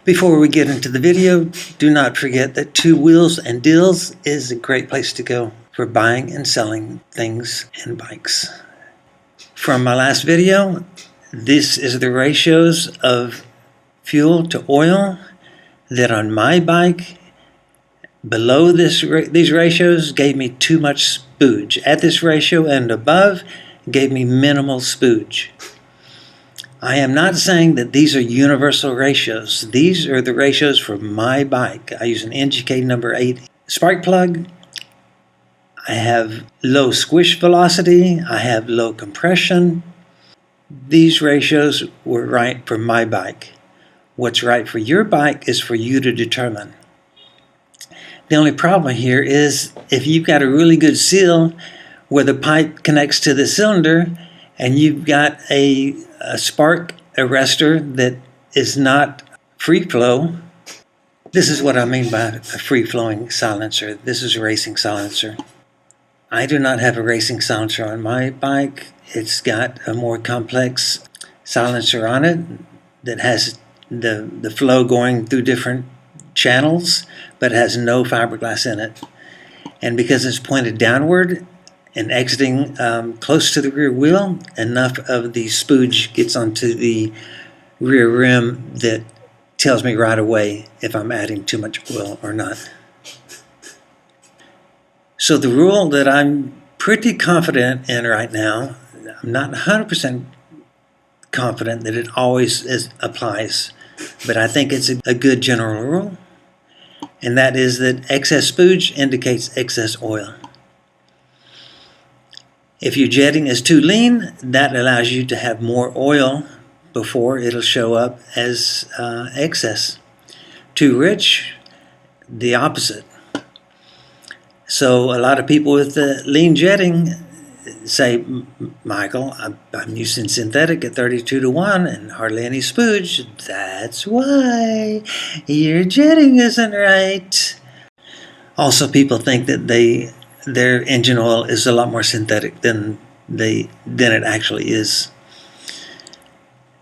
Before we get into the video, do not forget that Two Wheels and Deals is a great place to go for buying and selling things and bikes. From my last video, this is the ratios of fuel to oil that on my bike, below these ratios gave me too much spooge. At this ratio and above gave me minimal spooge. I am not saying that these are universal ratios. These are the ratios for my bike. I use an NGK number 8 spark plug. I have low squish velocity. I have low compression. These ratios were right for my bike. What's right for your bike is for you to determine. The only problem here is if you've got a really good seal where the pipe connects to the cylinder and you've got a spark arrestor that is not free flow. This is what I mean by a free flowing silencer. This is a racing silencer. I do not have a racing silencer on my bike. It's got a more complex silencer on it that has the flow going through different channels, but it has no fiberglass in it. And because it's pointed downward and exiting close to the rear wheel, enough of the spooge gets onto the rear rim that tells me right away if I'm adding too much oil or not. So the rule that I'm pretty confident in right now, I'm not 100% confident that it always applies, but I think it's a good general rule, and that is that excess spooge indicates excess oil. If your jetting is too lean, that allows you to have more oil before it'll show up as excess. Too rich, the opposite. So a lot of people with lean jetting say, Michael, I'm using synthetic at 32 to 1 and hardly any spooge. That's why your jetting isn't right. Also, people think that their engine oil is a lot more synthetic than it actually is.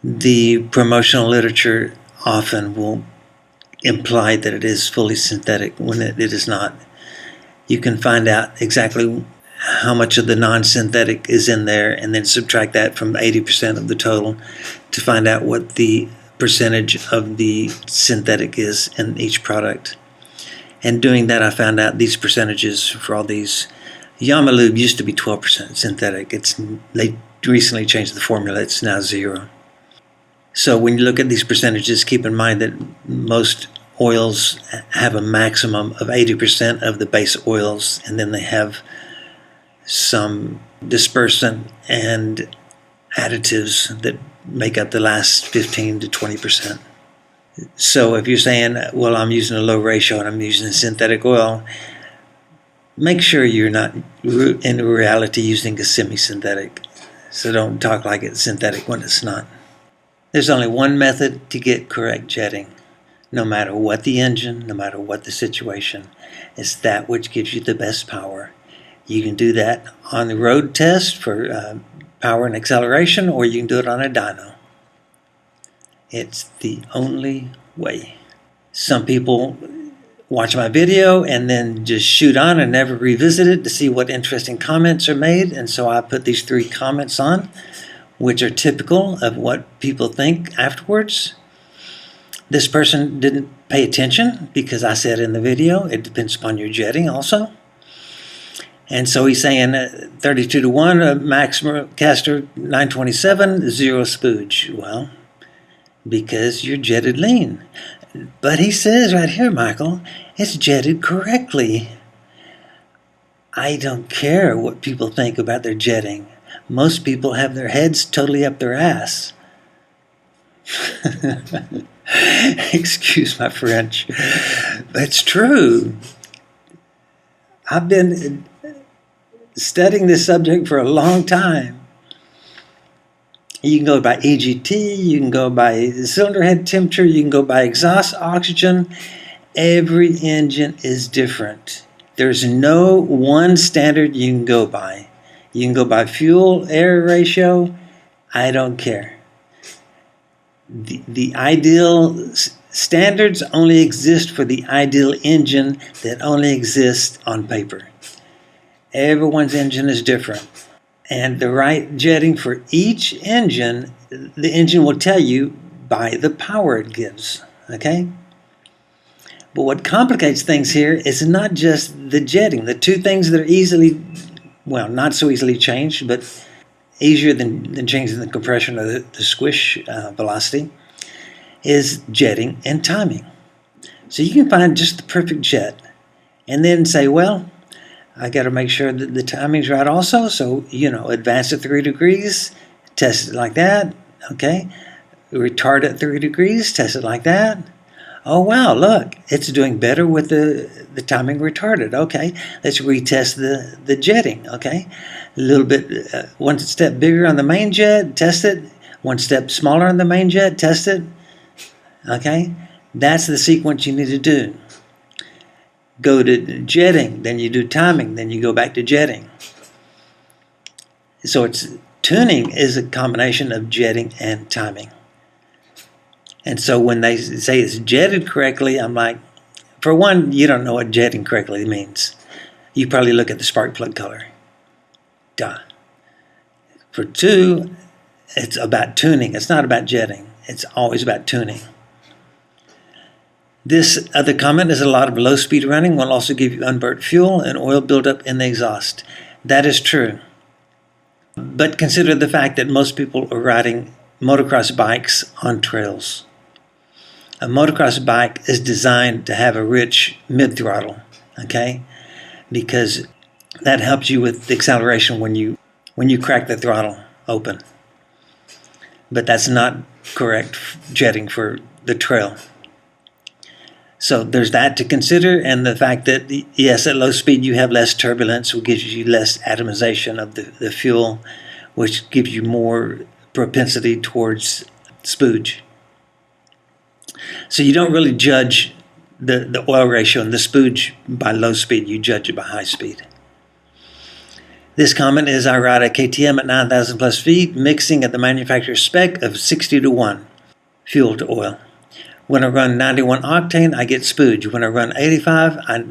The promotional literature often will imply that it is fully synthetic when it is not. You can find out exactly how much of the non-synthetic is in there and then subtract that from 80% of the total to find out what the percentage of the synthetic is in each product. And doing that, I found out these percentages for all these. Yamalube used to be 12% synthetic. They recently changed the formula. It's now 0. So when you look at these percentages, keep in mind that most oils have a maximum of 80% of the base oils, and then they have some dispersant and additives that make up the last 15 to 20%. So if you're saying, well, I'm using a low ratio and I'm using synthetic oil, make sure you're not in reality using a semi-synthetic. So don't talk like it's synthetic when it's not. There's only one method to get correct jetting. No matter what the engine, no matter what the situation, it's that which gives you the best power. You can do that on the road test for power and acceleration, or you can do it on a dyno. It's the only way. Some people watch my video and then just shoot on and never revisit it to see what interesting comments are made, and so I put these 3 comments on, which are typical of what people think afterwards. This person didn't pay attention because I said in the video it depends upon your jetting also. And so he's saying 32 to 1, maximum caster 927, 0 spooge. Well, because you're jetted lean. But he says right here, Michael, it's jetted correctly. I don't care what people think about their jetting. Most people have their heads totally up their ass. Excuse my French. It's true. I've been studying this subject for a long time. You can go by EGT, you can go by cylinder head temperature, you can go by exhaust oxygen. Every engine is different. There's no one standard you can go by. You can go by fuel-air ratio. I don't care. The ideal standards only exist for the ideal engine that only exists on paper. Everyone's engine is different. And the right jetting for each engine, the engine will tell you by the power it gives. Okay? But what complicates things here is not just the jetting. The two things that are easily, well, not so easily changed, but easier than changing the compression or the squish velocity, is jetting and timing. So you can find just the perfect jet and then say, well, I got to make sure that the timing's right also. So, advance it 3 degrees, test it like that. Okay. Retard it 3 degrees, test it like that. Oh, wow, look, it's doing better with the timing retarded. Okay, let's retest the jetting. Okay, a little bit, one step bigger on the main jet, test it. One step smaller on the main jet, test it. Okay, that's the sequence you need to do. Go to jetting, then you do timing, then you go back to jetting. So tuning is a combination of jetting and timing. And so when they say it's jetted correctly, I'm like, for one, you don't know what jetting correctly means. You probably look at the spark plug color. Duh. For two, it's about tuning. It's not about jetting. It's always about tuning. This other comment is a lot of low-speed running will also give you unburnt fuel and oil buildup in the exhaust. That is true. But consider the fact that most people are riding motocross bikes on trails. A motocross bike is designed to have a rich mid-throttle, okay? Because that helps you with the acceleration when you crack the throttle open. But that's not correct jetting for the trail. So there's that to consider, and the fact that, yes, at low speed you have less turbulence, which gives you less atomization of the fuel, which gives you more propensity towards spooge. So you don't really judge the oil ratio and the spooge by low speed, you judge it by high speed. This comment is, I ride a KTM at 9,000 plus feet, mixing at the manufacturer's spec of 60-1 fuel to oil. When I run 91 octane, I get spooge. When I run 85, I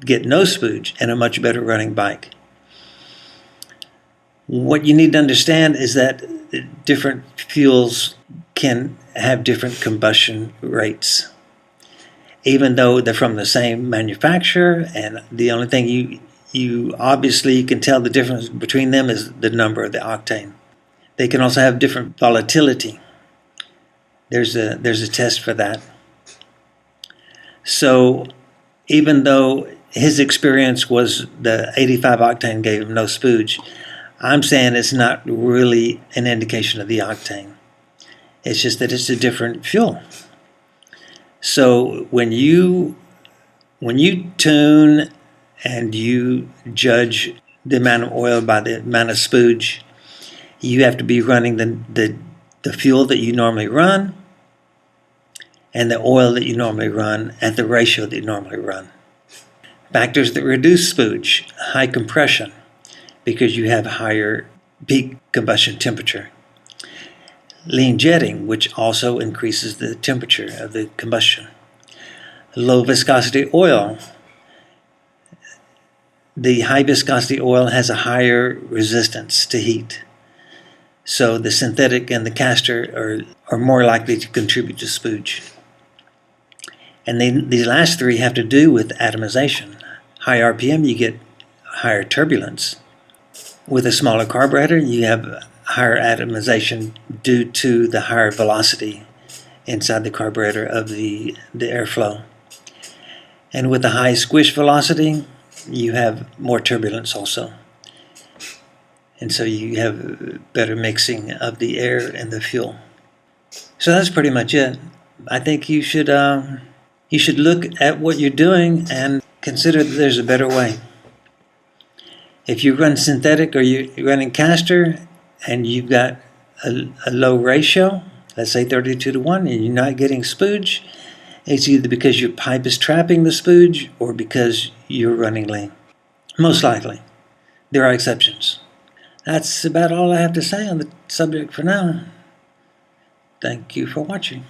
get no spooge and a much better running bike. What you need to understand is that different fuels can have different combustion rates, even though they're from the same manufacturer, and the only thing you obviously can tell the difference between them is the number of the octane. They can also have different volatility. There's a test for that. So even though his experience was the 85 octane gave him no spooge, I'm saying it's not really an indication of the octane. It's just that it's a different fuel. So when you tune and you judge the amount of oil by the amount of spooge, you have to be running the fuel that you normally run and the oil that you normally run at the ratio that you normally run. Factors that reduce spooge: high compression, because you have higher peak combustion temperature. Lean jetting, which also increases the temperature of the combustion. Low viscosity oil. The high viscosity oil has a higher resistance to heat. So the synthetic and the castor are more likely to contribute to spooge. And these last three have to do with atomization. High RPM, you get higher turbulence. With a smaller carburetor, you have higher atomization due to the higher velocity inside the carburetor of the airflow. And with the high squish velocity, you have more turbulence also. And so you have better mixing of the air and the fuel. So that's pretty much it. I think you should look at what you're doing and consider that there's a better way. If you run synthetic or you're running castor and you've got a low ratio, let's say 32-1, and you're not getting spooge, it's either because your pipe is trapping the spooge or because you're running lean. Most likely. There are exceptions. That's about all I have to say on the subject for now. Thank you for watching.